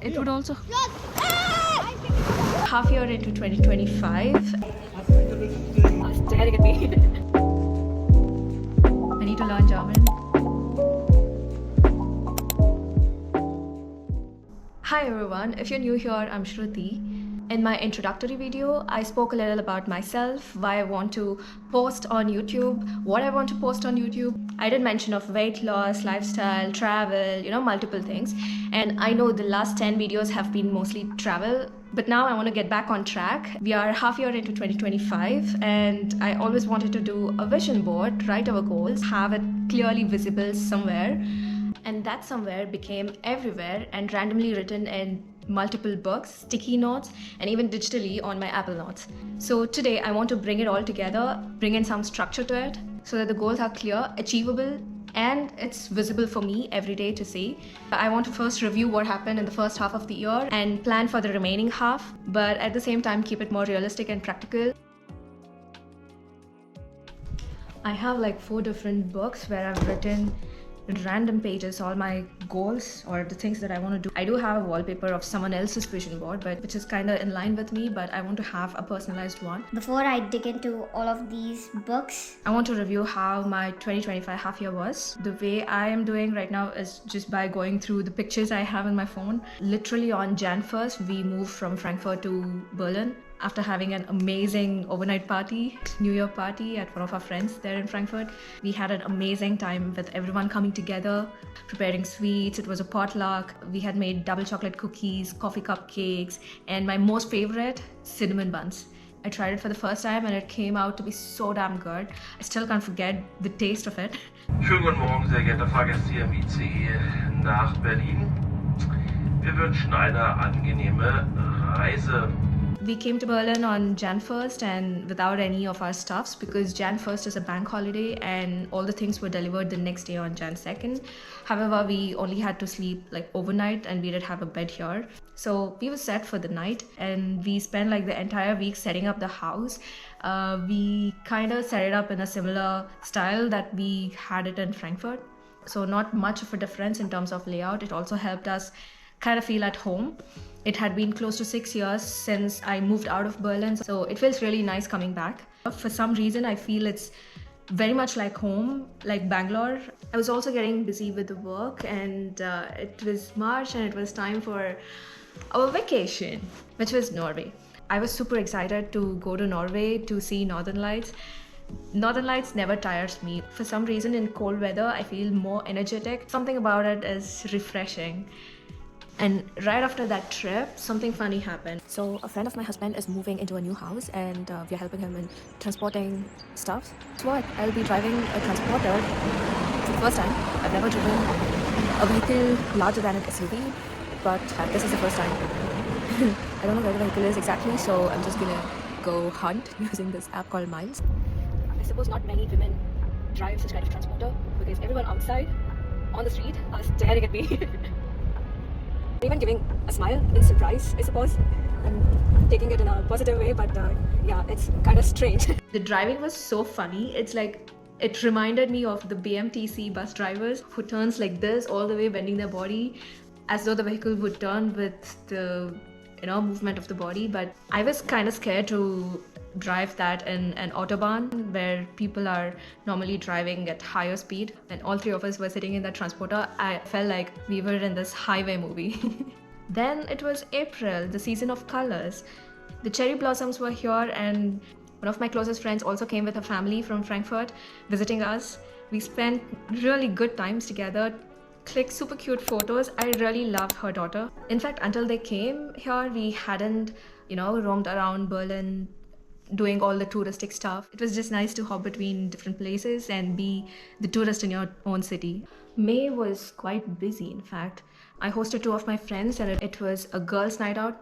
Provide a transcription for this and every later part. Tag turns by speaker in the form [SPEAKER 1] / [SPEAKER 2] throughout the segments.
[SPEAKER 1] It would also half year into 2025. Staring at me. I need to learn German. Hi everyone, if you're new here, I'm Shruthi. In my introductory video, I spoke a little about myself, why I want to post on YouTube, what I want to post on YouTube. I did mention of weight loss, lifestyle, travel, multiple things. And I know the last 10 videos have been mostly travel, but now I want to get back on track. We are half year into 2025 and I always wanted to do a vision board, write our goals, have it clearly visible somewhere. And that somewhere became everywhere and randomly written in multiple books, sticky notes, and even digitally on my Apple Notes. So today I want to bring it all together, bring in some structure to it so that the goals are clear, achievable, and it's visible for me every day to see. I want to first review what happened in the first half of the year and plan for the remaining half, but at the same time keep it more realistic and practical. I have like 4 different books where I've written random pages, all my goals or the things that I want to do. I do have a wallpaper of someone else's vision board, but which is kind of in line with me, but I want to have a personalized one.
[SPEAKER 2] Before I dig into all of these books,
[SPEAKER 1] I want to review how my 2025 half year was. The way I am doing right now is just by going through the pictures I have in my phone. Literally on Jan 1st, we moved from Frankfurt to Berlin after having an amazing overnight party, New Year party at one of our friends there in Frankfurt. We had an amazing time with everyone coming together, preparing sweets. It was a potluck. We had made double chocolate cookies, coffee cupcakes, and my most favorite, cinnamon buns. I tried it for the first time and it came out to be so damn good. I still can't forget the taste of it.
[SPEAKER 3] Schönen guten Morgen, sehr geehrte Fahrgäste hier im ICE nach Berlin. Wir wünschen eine angenehme Reise.
[SPEAKER 1] We came to Berlin on Jan 1st and without any of our stuffs because Jan 1st is a bank holiday and all the things were delivered the next day on Jan 2nd. However, we only had to sleep like overnight and we did have a bed here. So we were set for the night and we spent like the entire week setting up the house. We kind of set it up in a similar style that we had it in Frankfurt. So not much of a difference in terms of layout. It also helped us kind of feel at home. It had been close to 6 years since I moved out of Berlin, so it feels really nice coming back. For some reason, I feel it's very much like home, like Bangalore. I was also getting busy with the work and it was March and it was time for our vacation, which was Norway. I was super excited to go to Norway to see Northern Lights. Northern Lights never tires me. For some reason in cold weather, I feel more energetic. Something about it is refreshing. And right after that trip, something funny happened. So a friend of my husband is moving into a new house and we're helping him in transporting stuff. So what? I'll be driving a transporter. It's the first time. I've never driven a vehicle larger than an SUV, but this is the first time. I don't know where the vehicle is exactly, so I'm just gonna go hunt using this app called Miles. I suppose not many women drive such kind of transporter because everyone outside on the street are staring at me. Even giving a smile in surprise, I suppose. I'm taking it in a positive way, but yeah, it's kind of strange. The driving was so funny. It's like, it reminded me of the BMTC bus drivers who turns like this all the way, bending their body as though the vehicle would turn with the movement of the body. But I was kind of scared to drive that in an autobahn where people are normally driving at higher speed. And all 3 of us were sitting in that transporter. I felt like we were in this highway movie. Then it was April, the season of colors. The cherry blossoms were here and one of my closest friends also came with her family from Frankfurt visiting us. We spent really good times together, clicked super cute photos. I really loved her daughter. In fact, until they came here, we hadn't, roamed around Berlin doing all the touristic stuff. It was just nice to hop between different places and be the tourist in your own city. May was quite busy, in fact. I hosted 2 of my friends and it was a girls' night out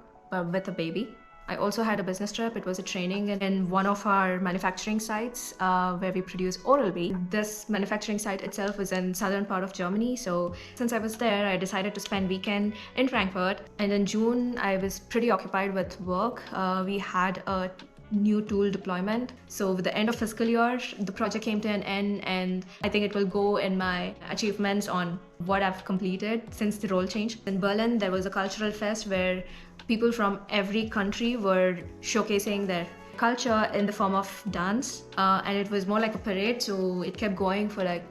[SPEAKER 1] with a baby. I also had a business trip. It was a training in one of our manufacturing sites where we produce Oral-B. This manufacturing site itself was in southern part of Germany. So since I was there, I decided to spend weekend in Frankfurt. And in June, I was pretty occupied with work. We had a new tool deployment. So with the end of fiscal year, the project came to an end, and I think it will go in my achievements on what I've completed since the role change. In Berlin, there was a cultural fest where people from every country were showcasing their culture in the form of dance, and it was more like a parade, so it kept going for like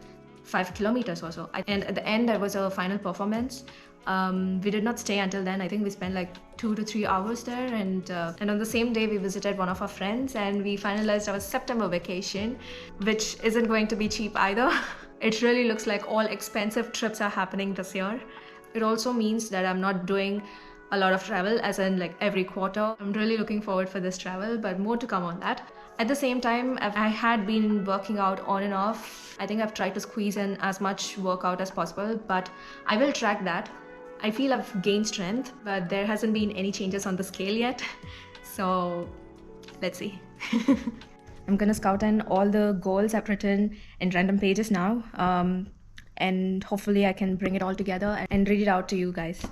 [SPEAKER 1] 5 kilometers or so. And at the end, there was a final performance. We did not stay until then. I think we spent like 2 to 3 hours there, and on the same day we visited one of our friends, and we finalized our September vacation, which isn't going to be cheap either. It really looks like all expensive trips are happening this year. It also means that I'm not doing a lot of travel, as in like every quarter. I'm really looking forward for this travel, but more to come on that. At the same time, I had been working out on and off. I think I've tried to squeeze in as much workout as possible, but I will track that. I feel I've gained strength, but there hasn't been any changes on the scale yet. So let's see. I'm gonna scout in all the goals I've written in random pages now, and hopefully I can bring it all together and read it out to you guys.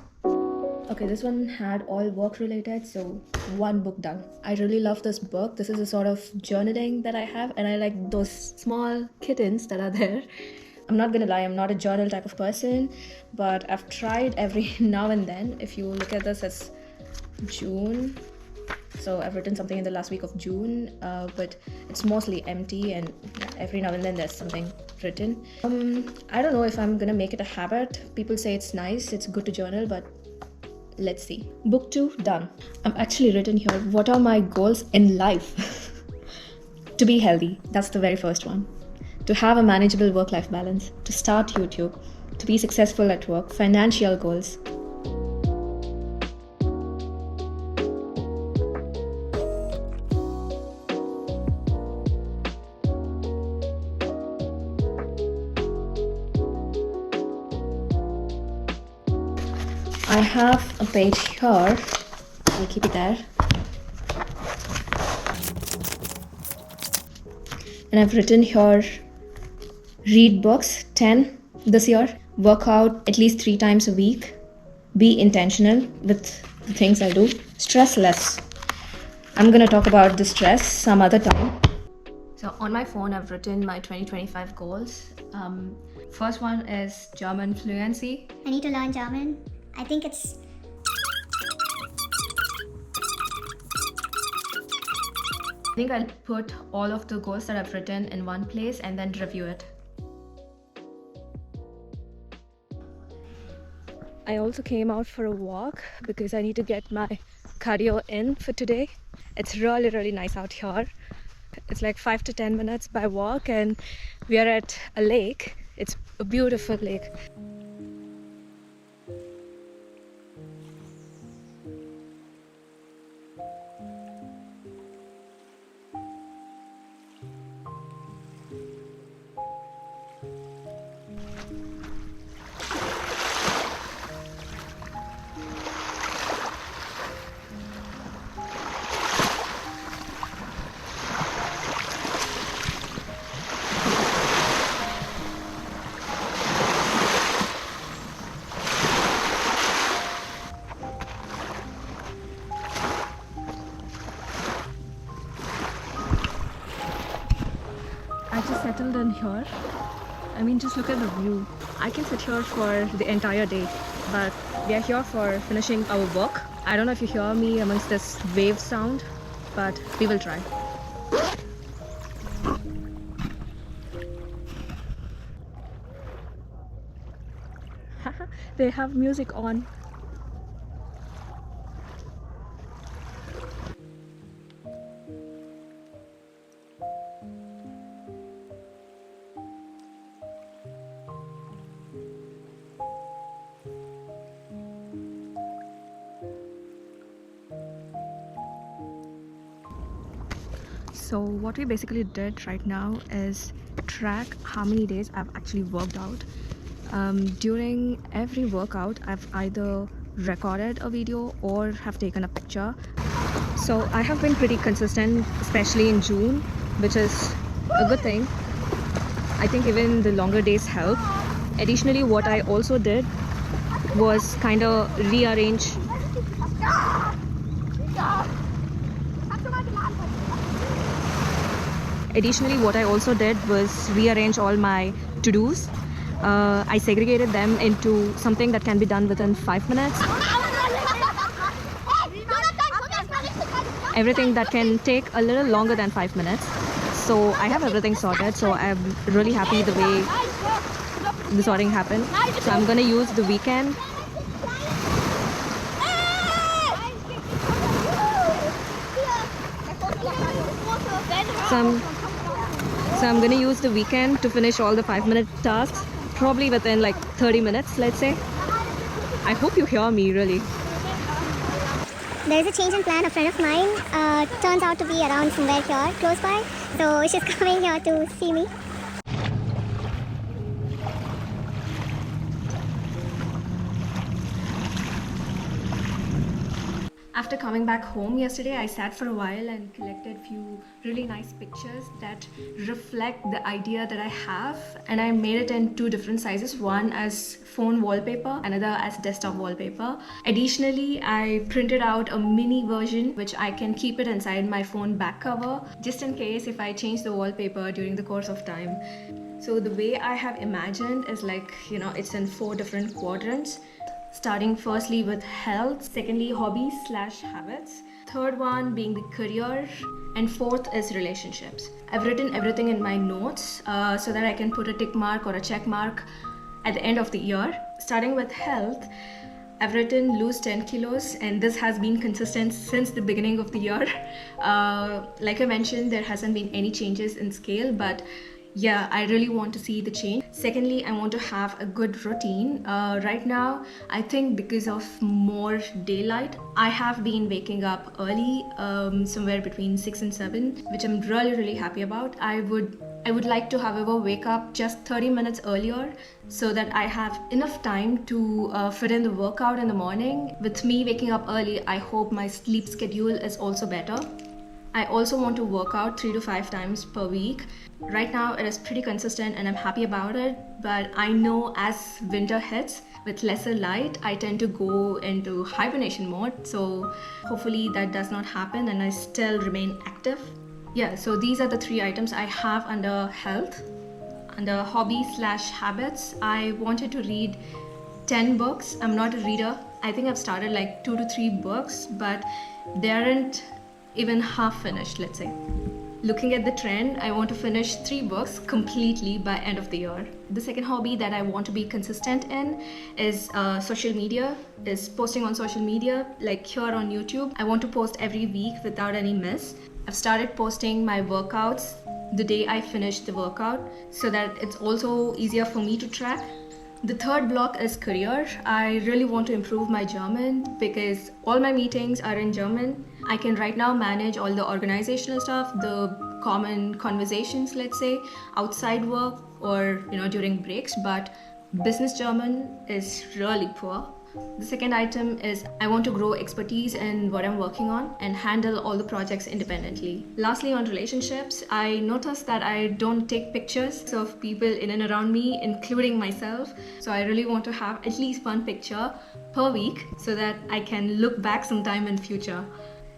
[SPEAKER 1] Okay, this one had all work related, so one book done. I really love this book. This is a sort of journaling that I have, and I like those small kittens that are there. I'm not gonna lie, I'm not a journal type of person, but I've tried every now and then. If you look at this, it's June, so I've written something in the last week of June, but it's mostly empty, and every now and then there's something written. I don't know if I'm gonna make it a habit. People say it's nice, it's good to journal, but let's see. Book 2 done. I've actually written here, what are my goals in life? To be healthy, that's the very first one. To have a manageable work-life balance, to start YouTube, to be successful at work, financial goals. I have a page here, I'll keep it there. And I've written here, read books 10 this year, work out at least 3 times a week, be intentional with the things I do, stress less. I'm gonna talk about the stress some other time. So on my phone, I've written my 2025 goals. First one is German fluency.
[SPEAKER 2] I need to learn German. I think it's
[SPEAKER 1] I think I'll put all of the goals that I've written in one place and then review it. I also came out for a walk because I need to get my cardio in for today. It's really nice out here. It's like 5 to 10 minutes by walk, and we are at a lake. It's a beautiful lake. I just settled in here. I mean, just look at the view. I can sit here for the entire day, but we are here for finishing our work. I don't know if you hear me amongst this wave sound, but we will try. They have music on. So what we basically did right now is track how many days I've actually worked out. During every workout, I've either recorded a video or have taken a picture. So I have been pretty consistent, especially in June, which is a good thing. I think even the longer days help. Additionally, what I also did was kind of rearrange Additionally, what I also did was rearrange all my to-dos. I segregated them into something that can be done within 5 minutes, everything that can take a little longer than 5 minutes. So I have everything sorted, so I'm really happy the way the sorting happened. So I'm gonna use the weekend so I'm gonna use the weekend to finish all the 5-minute tasks, probably within like 30 minutes, let's say. I hope you hear me, really.
[SPEAKER 2] There's a change in plan. A friend of mine turns out to be around somewhere here, close by. So she's coming here to see me.
[SPEAKER 1] After coming back home yesterday, I sat for a while and collected few really nice pictures that reflect the idea that I have, and I made it in 2 different sizes, one as phone wallpaper, another as desktop wallpaper. Additionally, I printed out a mini version which I can keep it inside my phone back cover just in case if I change the wallpaper during the course of time. So the way I have imagined is like, it's in 4 different quadrants. Starting firstly with health, secondly hobbies/habits, third one being the career, and fourth is relationships. I've written everything in my notes so that I can put a tick mark or a check mark at the end of the year. Starting with health, I've written lose 10 kilos, and this has been consistent since the beginning of the year. Like I mentioned, there hasn't been any changes in scale, but yeah, I really want to see the change. Secondly, I want to have a good routine. Right now, I think because of more daylight, I have been waking up early, somewhere between 6 and 7, which I'm really happy about. I would like to, however, wake up just 30 minutes earlier so that I have enough time to fit in the workout in the morning. With me waking up early, I hope my sleep schedule is also better. I also want to work out 3 to 5 times per week. Right now it is pretty consistent and I'm happy about it, but I know as winter hits with lesser light, I tend to go into hibernation mode. So hopefully that does not happen and I still remain active. Yeah, so these are the 3 items I have under health. Under hobby/habits, I wanted to read 10 books. I'm not a reader. I think I've started like 2 to 3 books, but they aren't even half finished, let's say. Looking at the trend, I want to finish 3 books completely by end of the year. The second hobby that I want to be consistent in is social media, is posting on social media, like here on YouTube. I want to post every week without any miss. I've started posting my workouts the day I finish the workout so that it's also easier for me to track. The third block is career. I really want to improve my German because all my meetings are in German. I can right now manage all the organizational stuff, the common conversations, let's say, outside work or during breaks, but business German is really poor. The second item is I want to grow expertise in what I'm working on and handle all the projects independently. Lastly, on relationships, I noticed that I don't take pictures of people in and around me, including myself. So I really want to have at least 1 picture per week so that I can look back sometime in future.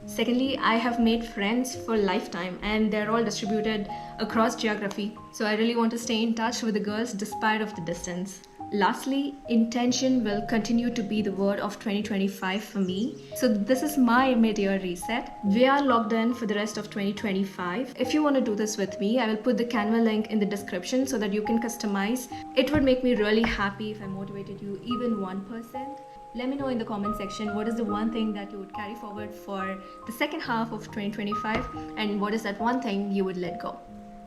[SPEAKER 1] Secondly, I have made friends for lifetime and they're all distributed across geography. So I really want to stay in touch with the girls despite of the distance. Lastly, intention will continue to be the word of 2025 for me. So this is my mid-year reset. We are logged in for the rest of 2025. If you want to do this with me, I will put the Canva link in the description so that you can customize. It would make me really happy if I motivated you even 1%. Let me know in the comment section what is the one thing that you would carry forward for the second half of 2025 and what is that one thing you would let go.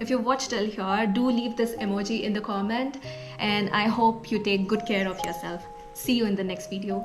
[SPEAKER 1] If you watched till here, do leave this emoji in the comment and I hope you take good care of yourself. See you in the next video.